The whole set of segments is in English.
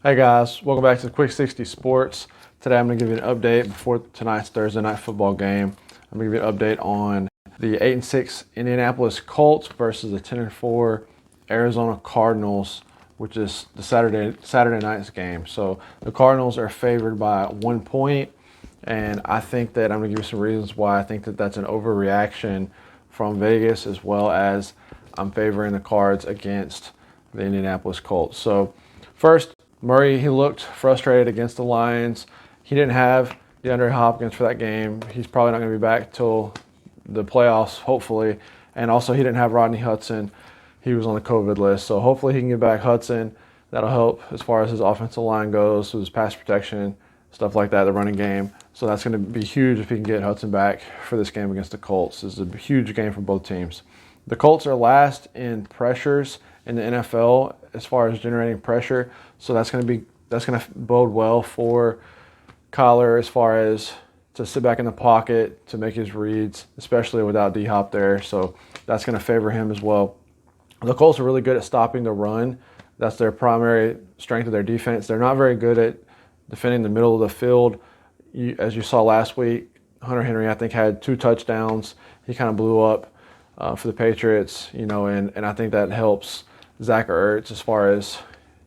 Hey guys, welcome back to the Quick 60 Sports. Today I'm going to give you an update before tonight's Thursday night football game. I'm going to give you an update on the 8-6 Indianapolis Colts versus the 10-4 Arizona Cardinals, which is the Saturday night's game. So the Cardinals are favored by 1 point, and I think that I'm going to give you some reasons why I think that that's an overreaction from Vegas, as well as I'm favoring the Cards against the Indianapolis Colts. So first, Murray, he looked frustrated against the Lions. He didn't have DeAndre Hopkins for that game. He's probably not going to be back till the playoffs, hopefully. And also, he didn't have Rodney Hudson. He was on the COVID list. So hopefully he can get back Hudson. That'll help as far as his offensive line goes, so his pass protection, stuff like that, the running game. So that's going to be huge if he can get Hudson back for this game against the Colts. This is a huge game for both teams. The Colts are last in pressures in the NFL as far as generating pressure. So that's going to bode well for Kyler as far as to sit back in the pocket to make his reads, especially without D-Hop there. So that's going to favor him as well. The Colts are really good at stopping the run. That's their primary strength of their defense. They're not very good at defending the middle of the field. As you saw last week, Hunter Henry, I think, had 2 touchdowns. He kind of blew up for the Patriots, and I think that helps Zach Ertz as far as,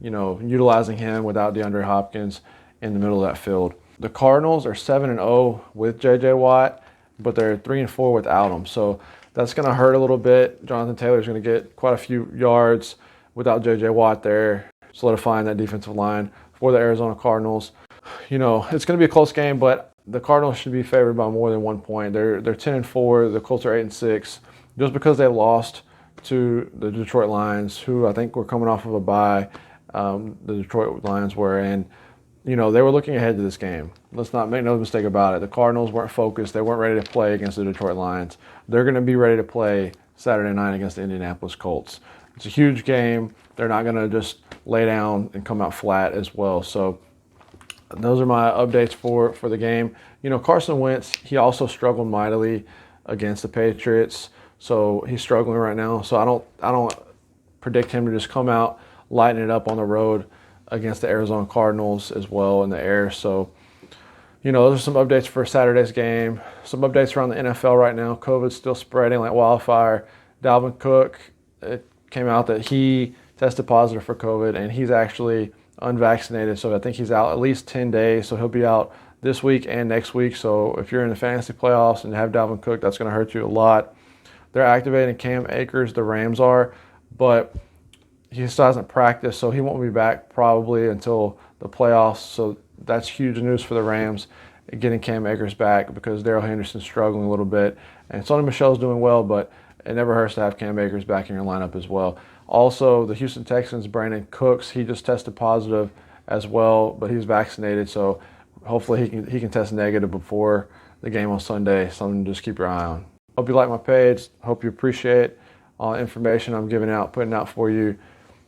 utilizing him without DeAndre Hopkins in the middle of that field. The Cardinals are 7-0 with J.J. Watt, but they're 3-4 without him. So that's going to hurt a little bit. Jonathan Taylor's going to get quite a few yards without J.J. Watt there, solidifying that defensive line for the Arizona Cardinals. It's going to be a close game, but the Cardinals should be favored by more than 1 point. They're 10-4. The Colts are 8-6. Just because they lost to the Detroit Lions, who I think were coming off of a bye, the Detroit Lions were, and they were looking ahead to this game. Let's not make no mistake about it. The Cardinals weren't focused. They weren't ready to play against the Detroit Lions. They're going to be ready to play Saturday night against the Indianapolis Colts. It's a huge game. They're not going to just lay down and come out flat as well. So those are my updates for the game. Carson Wentz, he also struggled mightily against the Patriots. So he's struggling right now. So I don't predict him to just come out lighting it up on the road against the Arizona Cardinals as well in the air. So, those are some updates for Saturday's game. Some updates around the NFL right now. COVID's still spreading like wildfire. Dalvin Cook, it came out that he tested positive for COVID, and he's actually unvaccinated. So I think he's out at least 10 days. So he'll be out this week and next week. So if you're in the fantasy playoffs and you have Dalvin Cook, that's going to hurt you a lot. They're activating Cam Akers, the Rams are, but he still hasn't practiced, so he won't be back probably until the playoffs. So that's huge news for the Rams, getting Cam Akers back, because Darrell Henderson's struggling a little bit. And Sonny Michel's doing well, but it never hurts to have Cam Akers back in your lineup as well. Also, the Houston Texans, Brandon Cooks, he just tested positive as well, but he's vaccinated, so hopefully he can test negative before the game on Sunday. Something to just keep your eye on. Hope you like my page. Hope you appreciate all the information I'm putting out for you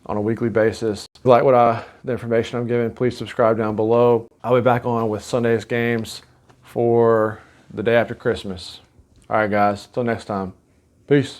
on a weekly basis. If you like the information I'm giving, please subscribe down below. I'll be back on with Sunday's games for the day after Christmas. All right, guys. Till next time. Peace.